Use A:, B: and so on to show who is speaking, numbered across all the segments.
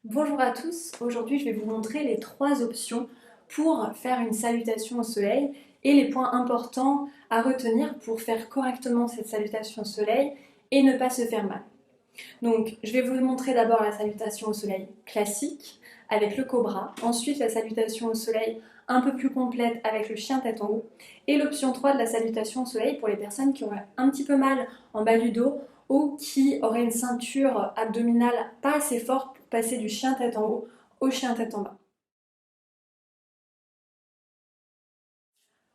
A: Bonjour à tous, aujourd'hui je vais vous montrer les 3 options pour faire une salutation au soleil et les points importants à retenir pour faire correctement cette salutation au soleil et ne pas se faire mal. Donc je vais vous montrer d'abord la salutation au soleil classique avec le cobra, ensuite la salutation au soleil un peu plus complète avec le chien tête en haut et l'option 3 de la salutation au soleil pour les personnes qui auraient un petit peu mal en bas du dos ou qui auraient une ceinture abdominale pas assez forte pour passer du chien tête en haut au chien tête en bas.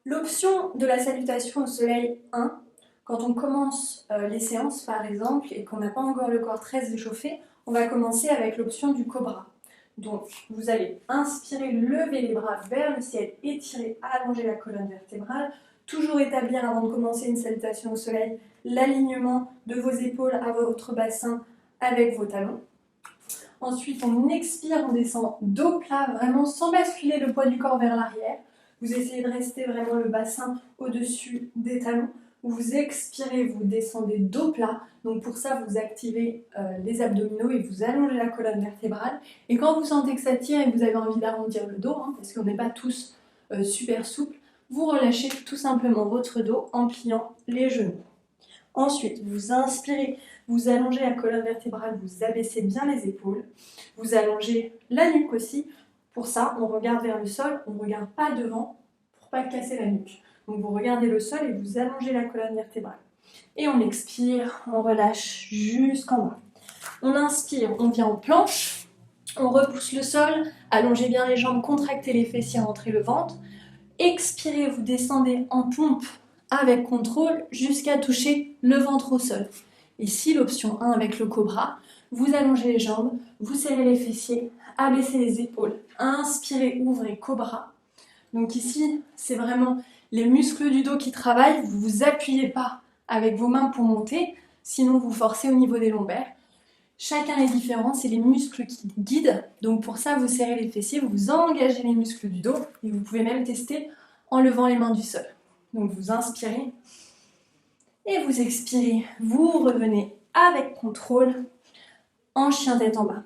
A: L'option de la salutation au soleil 1, quand on commence les séances par exemple et qu'on n'a pas encore le corps très échauffé, on va commencer avec l'option du cobra. Donc vous allez inspirer, lever les bras vers le ciel, étirer, allonger la colonne vertébrale, toujours établir avant de commencer une salutation au soleil l'alignement de vos épaules à votre bassin avec vos talons. Ensuite on expire, on descend dos plat, vraiment sans basculer le poids du corps vers l'arrière. Vous essayez de rester vraiment le bassin au-dessus des talons. Vous expirez, vous descendez dos plat. Donc pour ça, vous activez les abdominaux et vous allongez la colonne vertébrale. Et quand vous sentez que ça tire et que vous avez envie d'arrondir le dos, parce qu'on n'est pas tous super souples, vous relâchez tout simplement votre dos en pliant les genoux. Ensuite, vous inspirez, vous allongez la colonne vertébrale, vous abaissez bien les épaules, vous allongez la nuque aussi. Pour ça, on regarde vers le sol, on ne regarde pas devant pour ne pas casser la nuque. Donc vous regardez le sol et vous allongez la colonne vertébrale. Et on expire, on relâche jusqu'en bas. On inspire, on vient en planche, on repousse le sol, allongez bien les jambes, contractez les fessiers, rentrez le ventre. Expirez, vous descendez en pompe avec contrôle jusqu'à toucher le ventre au sol. Ici, l'option 1 avec le cobra, vous allongez les jambes, vous serrez les fessiers, abaissez les épaules, inspirez, ouvrez, cobra. Donc ici, c'est vraiment les muscles du dos qui travaillent, vous ne vous appuyez pas avec vos mains pour monter, sinon vous forcez au niveau des lombaires. Chacun est différent, c'est les muscles qui guident, donc pour ça vous serrez les fessiers, vous engagez les muscles du dos et vous pouvez même tester en levant les mains du sol. Donc vous inspirez et vous expirez, vous revenez avec contrôle en chien tête en bas.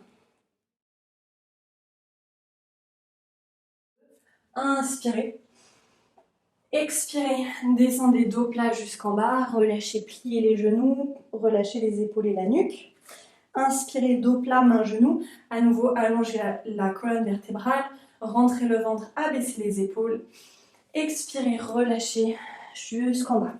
A: Inspirez, expirez, descendez dos plat jusqu'en bas, relâchez, pliez les genoux, relâchez les épaules et la nuque. Inspirez, dos plat, main, genou. À nouveau, allongez la colonne vertébrale. Rentrez le ventre, abaissez les épaules. Expirez, relâchez jusqu'en bas.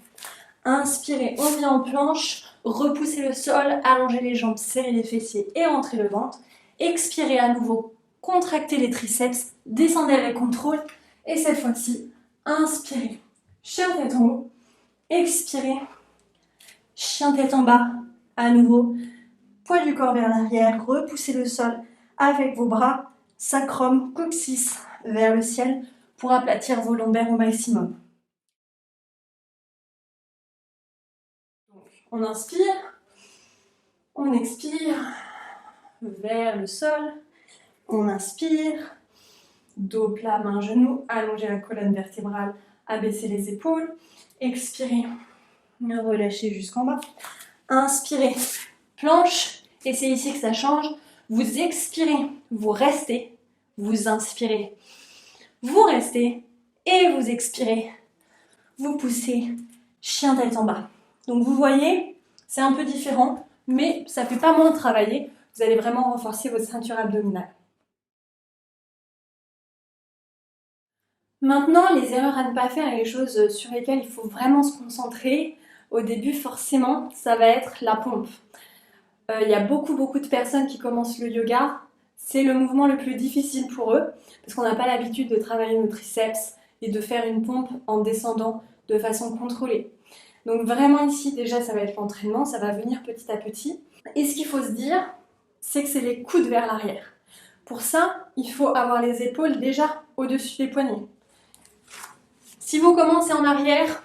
A: Inspirez, on vient en planche. Repoussez le sol, allongez les jambes, serrez les fessiers et rentrez le ventre. Expirez à nouveau, contractez les triceps, descendez avec contrôle. Et cette fois-ci, inspirez, chien tête en haut. Expirez, chien tête en bas. À nouveau, poids du corps vers l'arrière, repoussez le sol avec vos bras, sacrum, coccyx vers le ciel pour aplatir vos lombaires au maximum. Donc, on inspire, on expire vers le sol, on inspire, dos plat, main, genou, allongez la colonne vertébrale, abaissez les épaules, expirez, relâchez jusqu'en bas, inspirez, planche, et c'est ici que ça change. Vous expirez, vous restez, vous inspirez, vous restez et vous expirez. Vous poussez, chien tête en bas. Donc vous voyez, c'est un peu différent, mais ça ne fait pas moins travailler. Vous allez vraiment renforcer votre ceinture abdominale. Maintenant, les erreurs à ne pas faire et les choses sur lesquelles il faut vraiment se concentrer, au début, forcément, ça va être la pompe. Il y a beaucoup de personnes qui commencent le yoga. C'est le mouvement le plus difficile pour eux parce qu'on n'a pas l'habitude de travailler nos triceps et de faire une pompe en descendant de façon contrôlée. Donc vraiment ici déjà ça va être l'entraînement, ça va venir petit à petit. Et ce qu'il faut se dire, c'est que c'est les coudes vers l'arrière. Pour ça, il faut avoir les épaules déjà au-dessus des poignets. Si vous commencez en arrière,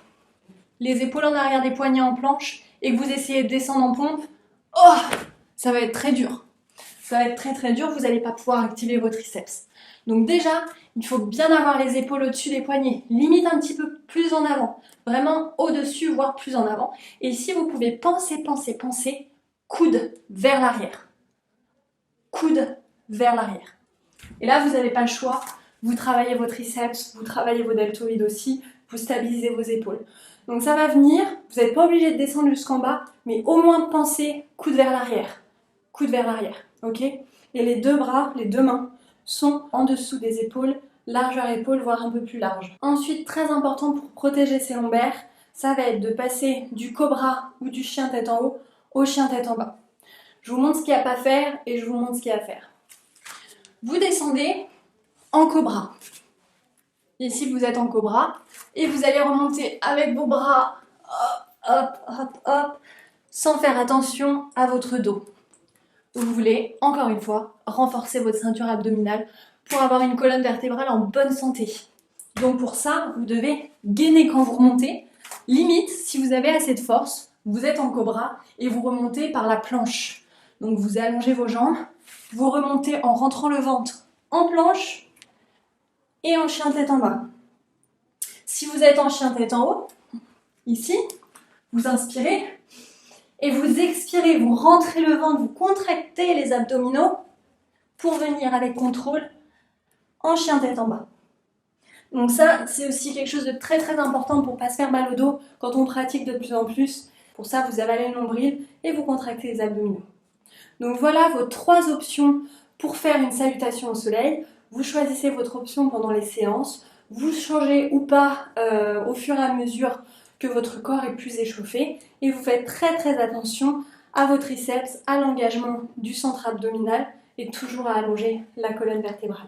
A: les épaules en arrière des poignets en planche et que vous essayez de descendre en pompe, oh, ça va être très dur. Ça va être très dur, vous n'allez pas pouvoir activer vos triceps. Donc déjà, il faut bien avoir les épaules au-dessus des poignets, limite un petit peu plus en avant, vraiment au-dessus, voire plus en avant. Et ici, vous pouvez penser, coude vers l'arrière. Coude vers l'arrière. Et là, vous n'avez pas le choix. Vous travaillez vos triceps, vous travaillez vos deltoïdes aussi, vous stabilisez vos épaules. Donc ça va venir, vous n'êtes pas obligé de descendre jusqu'en bas, mais au moins pensez coude vers l'arrière. Coude vers l'arrière, ok? Et les deux bras, les deux mains sont en dessous des épaules, largeur épaule, voire un peu plus large. Ensuite, très important pour protéger ses lombaires, ça va être de passer du cobra ou du chien tête en haut au chien tête en bas. Je vous montre ce qu'il n'y a pas à faire et je vous montre ce qu'il y a à faire. Vous descendez en cobra. Ici, vous êtes en cobra et vous allez remonter avec vos bras, hop, hop, hop, hop, sans faire attention à votre dos. Vous voulez, encore une fois, renforcer votre ceinture abdominale pour avoir une colonne vertébrale en bonne santé. Donc pour ça, vous devez gainer quand vous remontez. Limite, si vous avez assez de force, vous êtes en cobra et vous remontez par la planche. Donc vous allongez vos jambes, vous remontez en rentrant le ventre en planche et en chien tête en bas. Si vous êtes en chien tête en haut, ici, vous inspirez et vous expirez, vous rentrez le ventre, vous contractez les abdominaux pour venir avec contrôle en chien tête en bas. Donc ça, c'est aussi quelque chose de très très important pour ne pas se faire mal au dos quand on pratique de plus en plus. Pour ça, vous avalez le nombril et vous contractez les abdominaux. Donc voilà vos 3 options pour faire une salutation au soleil. Vous choisissez votre option pendant les séances. Vous changez ou pas au fur et à mesure que votre corps est plus échauffé. Et vous faites très très attention à vos triceps, à l'engagement du centre abdominal et toujours à allonger la colonne vertébrale.